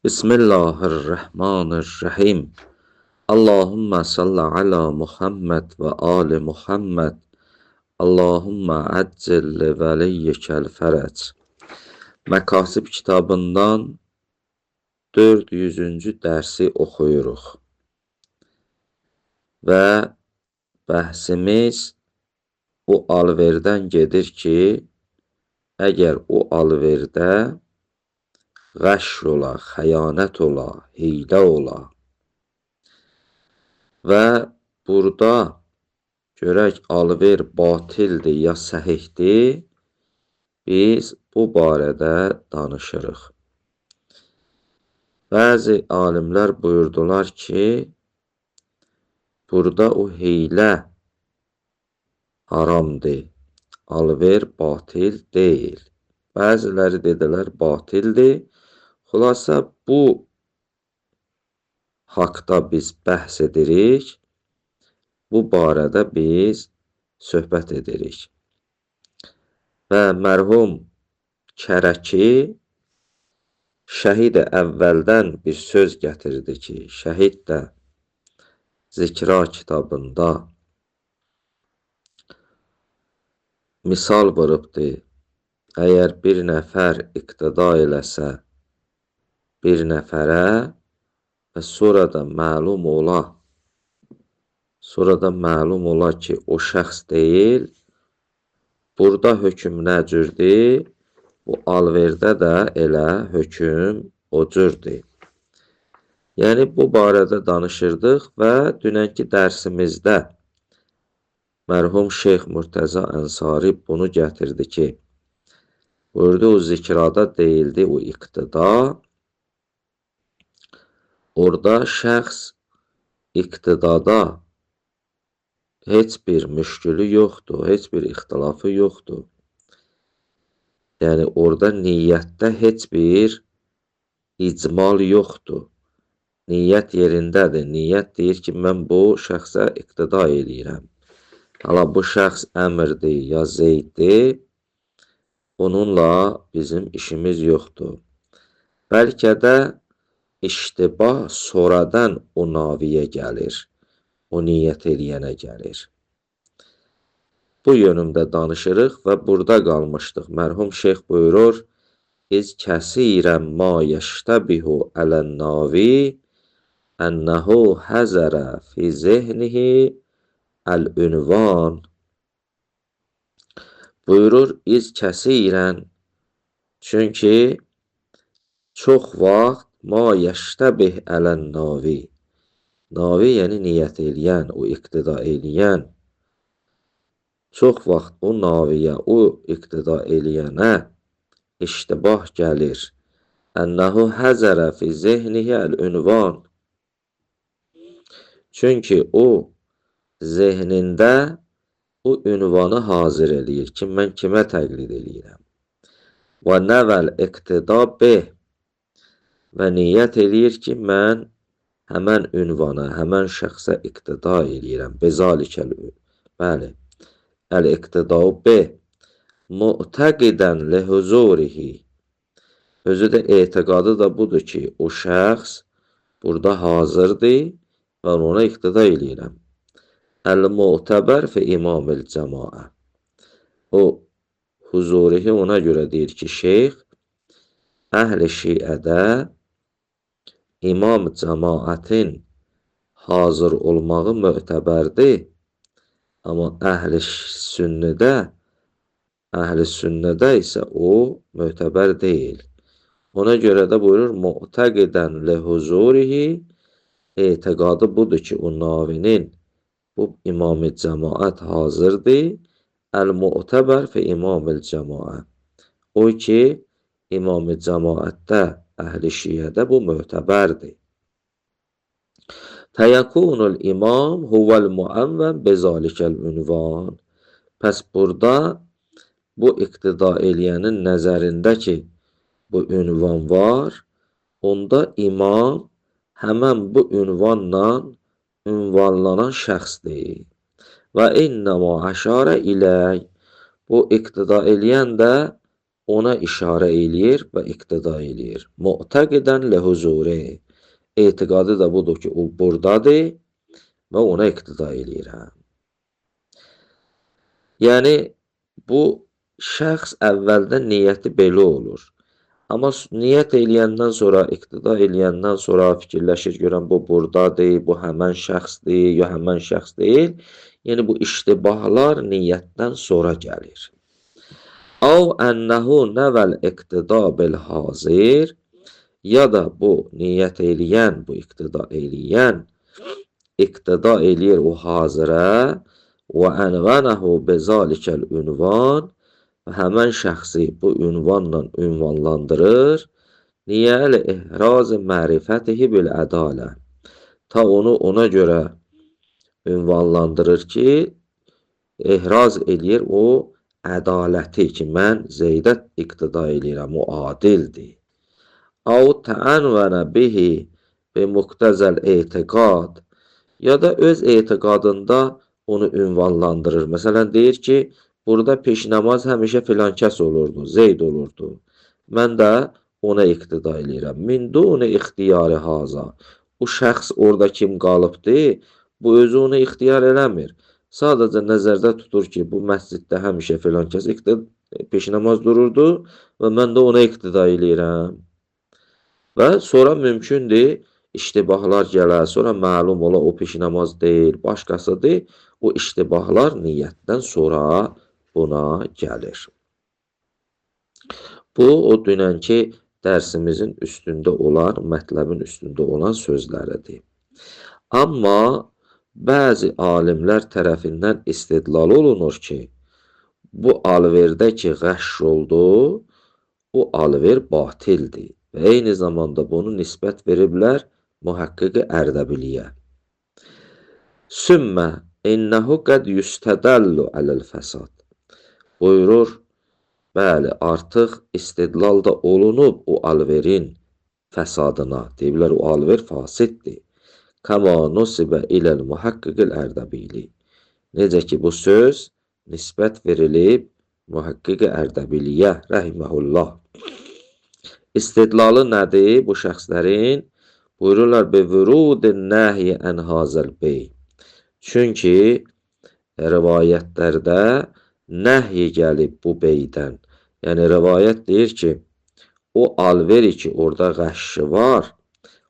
Bismillahirrahmanirrahim. Allahümme salli ala Muhammed ve ali Muhammed. Allahümme əccil li veliyyikəl fərəc. Məkasib kitabından 400-cü dərsi oxuyuruq. Və bəhsimiz o alverdən gedir ki, əgər o alverdə qəş ola, xəyanət ola, hiylə ola və burada görək alver batildir ya səhihdir, biz bu barədə danışırıq. Bəzi alimlər buyurdular ki, burada o hiylə haramdır, alver batil deyil. Bəziləri dedilər batildir. Xülasə bu haqda biz bəhs edirik, bu barədə biz söhbət edirik. Və mərhum Kərəki şəhid əvvəldən bir söz gətirdi ki, şəhid də Zikra kitabında misal vurubdur. Əgər bir nəfər iqtida eləsə bir nəfərə və sonra da məlum ola ki, o şəxs deyil, burada hökm nə cürdür? Bu alverdə də elə hökm o cürdür. Yəni, bu barədə danışırdıq və dünənki dərsimizdə mərhum Şeyx Murtəza Ənsari bunu gətirdi ki, buyurdu, o zikrada deyildi, o iqtida. Orada şəxs iqtidada heç bir müşkülü yoxdur, heç bir ixtilafı yoxdur. Yəni, orada niyyətdə heç bir icmal yoxdur. Niyyət yerindədir. Niyyət deyir ki, mən bu şəxsə iqtida eləyirəm. Hala, bu şəxs əmirdir ya zeyddir, onunla bizim işimiz yoxdur. Bəlkə də İştibah sonradan o naviyə gəlir, o niyyət eləyənə gəlir. Bu yönümdə danışırıq və burada qalmışdıq. Mərhum şeyx buyurur, İz kəsirən ma yəştəbihu ələn navi ənəhu həzərə fi zehnihi əl-ünvan. Buyurur, iz kəsirən, çünki çox vaxt ma yəştəbih ələn navi. Navi, yəni niyyət eləyən, o iqtida eləyən. Çox vaxt o naviyə, o iqtida eləyənə iştibah gəlir. Ənəhu həzərə fi zehnihi əl-ünvan. Çünki o zehnində o ünvanı hazır eləyir ki, mən kimə təqlid eləyirəm. Və nəvəl iqtida bih. Və niyyət eləyir ki, mən həmən ünvana, həmən şəxsə iqtida eləyirəm. Bezalikəl, bəli, əl-iqtidau bih, mu'təqidən lihuzurihi. Özü də etiqadı da budur ki, o şəxs burada hazırdır və ona iqtida eləyirəm. Əl-mu'təbər fi imamil cəmaə. O huzurihi ona görə deyir ki, şeyx, əhl-i şiədə imam cəmaətin hazır olmağı mötəbərdir, amma əhl-i sünnədə isə o mötəbər deyil. Ona görə də buyurur, mu'təqidən lihuzurihi, etiqadı budur ki, o navinin, bu imam-ı cəmaət hazırdır, əl-mu'təbər fi imam-ı cəmaə. O ki, imam-ı cəmaətdə, əhl-i şiədə bu mötəbərdir. Təyəkunul imam huvəl muəvvən bezalikəl ünvan. Pəs burada bu iqtida eləyənin nəzərində ki, bu ünvan var, onda imam həmən bu ünvanla ünvanlanan şəxsdir. Və innəmə əşarə ilə bu iqtida eləyən də ona işarə eləyir və iqtida eləyir. Mu'taqidən lehuzuri. Etiqadı da budur ki, o buradadır və ona iqtida eləyir. Yəni, bu şəxs əvvəldən niyyəti belə olur. Amma niyyət eləyəndən sonra, iqtida eləyəndən sonra fikirləşir, görən bu buradadır, bu həmən şəxsdir, ya həmən şəxs deyil. Yəni, bu iştibahlar niyyətdən sonra gəlir. Av ənəhu nəvəl iqtida bil hazir, ya da bu niyyət eləyən, bu iqtida eləyən, iqtida eləyir o hazirə və ənvənəhu bezalikəl ünvan və həmən şəxsi bu ünvanla ünvanlandırır. Niyəl ihraz mərifətihi bil ədalə. Ta onu ona görə ünvanlandırır ki, ihraz eləyir o ədaləti ki, mən Zeydə iqtida eləyirəm, o adildir. Av təənvənə bihi bi muqtəzəl etiqad, ya da öz etiqadında onu ünvanlandırır. Məsələn, deyir ki, burada peşnamaz həmişə filan kəs olurdu, Zeyd olurdu. Mən də ona iqtida eləyirəm. Min duni ixtiyarı haza. O şəxs orada kim qalıbdır, bu özü onu ixtiyar eləmir. Sadəcə nəzərdə tutur ki, bu məsciddə həmişə filan kəs peşnamaz dururdu və mən də ona iqtida eləyirəm. Və sonra mümkündür, iştibahlar gələr, sonra məlum ola o peşnamaz deyil, başqasıdır. O iştibahlar niyyətdən sonra buna gəlir. Bu, o dünənki dərsimizin üstündə olan, mətləbin üstündə olan sözləridir. Amma bəzi alimlər tərəfindən istidlal olunur ki, bu alverdə ki, qəşş oldu, o alver batildir. Və eyni zamanda bunu nisbət veriblər mühəqqiq-i Ərdəbiliyə. Sümmə innəhu qəd yüstədəllu aləl fəsad. Buyurur, bəli, artıq istidlal da olunub o alverin fəsadına. Deyiblər, o alver fasiddir. Kəma nusibə iləl mühəqqiq-il Ərdəbili. Necə ki, bu söz nisbət verilib mühəqqiq-i Ərdəbiliyə, rəhiməhullah. İstidlalı nədir bu şəxslərin? Buyururlar, bevurudin nəhi ən hazəl bey. Çünki rivayətlərdə nəhy gəlib bu beydən. Yəni, rivayət deyir ki, o alveri ki, orada qəşşi var,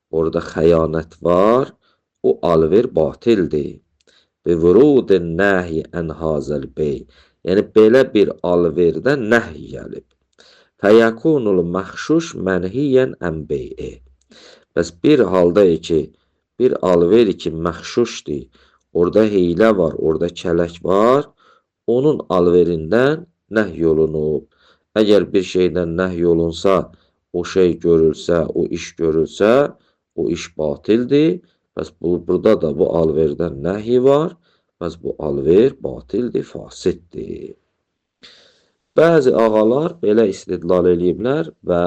orada xəyanət var, o alver batildir. Bevurudin nəhy ən hazəl bey. Yəni, belə bir alverdən nəhy gəlib. Fəyəkunul məxşuş mənhiyyən ən beyi. Bəs bir halda ki, bir alveri ki, məxşuşdur, orada heylə var, orada kələk var, onun alverindən nəhy olunub. Əgər bir şeydən nəhy olunsa, o şey görülsə, o iş görülsə, o iş batildir. Bəs burada da bu alverdən nəhy var, bəs bu alver batildir, fasiddir. Bəzi ağalar belə istidlal eləyiblər və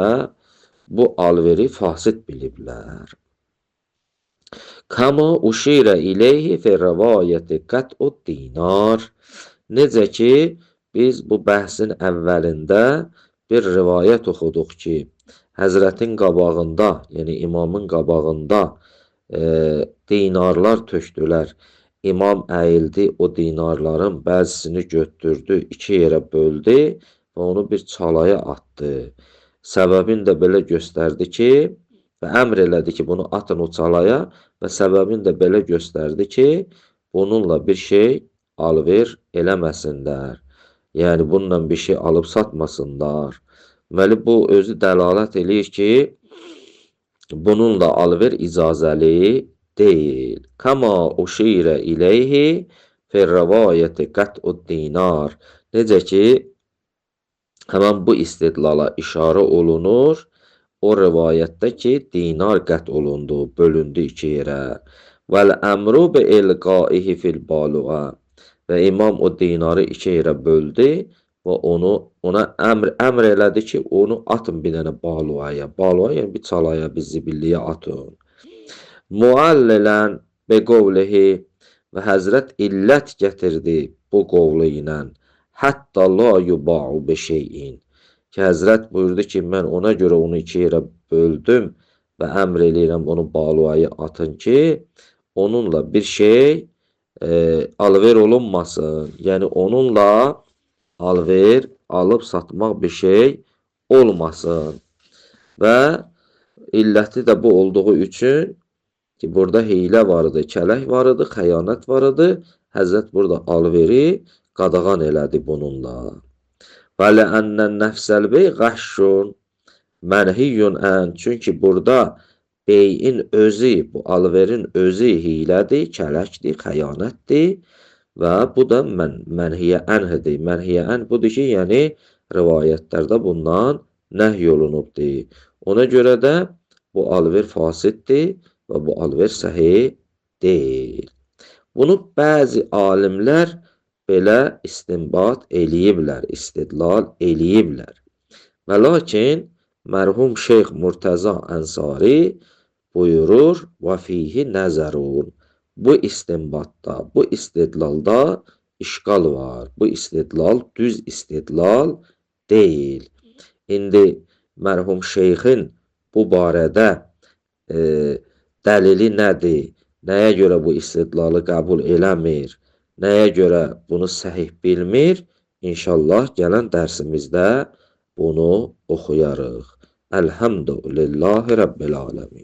bu alveri fasid biliblər. Kəma uşirə ileyhi fi rəvayəti qət'ud dinar. Necə ki, biz bu bəhsin əvvəlində bir rivayət oxuduq ki, Həzrətin qabağında, yəni imamın qabağında dinarlar tökdülər. İmam əyildi, o dinarların bəzisini götürdü, iki yerə böldü və onu bir çalaya atdı. Səbəbini də belə göstərdi ki, və əmr elədi ki, bunu atın o çalaya və səbəbini də belə göstərdi ki, bununla bir şey alver eləməsinlər. Yəni, bununla bir şey alıb satmasınlar. Deməli, bu özü dəlalət eləyir ki, bununla alver icazəli deyil. Kəma uşirə ileyhi fi rəvayəti qət'ud dinar. Necə ki, həmən bu istidlala işarə olunur, o rivayətdə ki, dinar qət olundu, bölündü iki yerə. Vəl-əmru bi ilqaihi fil baluğa. Və imam o dinarı iki yerə böldü və ona əmr elədi ki, onu atın bir dənə baluaya. Baluaya, yəni bir çalaya, bir zibilliyə atın. Muallilən bi qovlihi, və Həzrət illət gətirdi bu qovlu ilə. Hətta la yuba'u bi şeyin. ki, Həzrət buyurdu ki, mən ona görə onu iki yerə böldüm və əmr eləyirəm onu baluaya atın ki, onunla bir şey alver olunmasın. Yəni onunla alver, alıb satmaq bir şey olmasın. Və illəti də bu olduğu üçün ki, burada hiylə var idi, kələk var idi, xəyanət var idi. Həzrət burada alveri qadağan elədi bununla. Və ləənnən nəfsəl bey qəşşun mənhiyyun ən. Çünki burada beyin özü, bu alverin özü hiylədir, kələkdir, xəyanətdir. Və bu da mənhiyə ənhidir. Mənhiyə ən budur ki, yəni rivayətlərdə bundan nəhy olunubdur. Ona görə də bu alver fasiddir və bu alver səhih deyil. Bunu bəzi alimlər belə istinbat eləyiblər, istidlal eləyiblər. Və lakin mərhum Şeyx Murtəza Ənsari buyurur və fihi nəzərun. Bu istinbatda, bu istidlalda işqal var. Bu istidlal düz istidlal deyil. İndi mərhum şeyxin bu barədə dəlili nədir? Nəyə görə bu istidlalı qəbul eləmir? Nəyə görə bunu səhih bilmir? İnşallah gələn dərsimizdə bunu oxuyarıq. Elhamdülillahi Rabbil aləmin.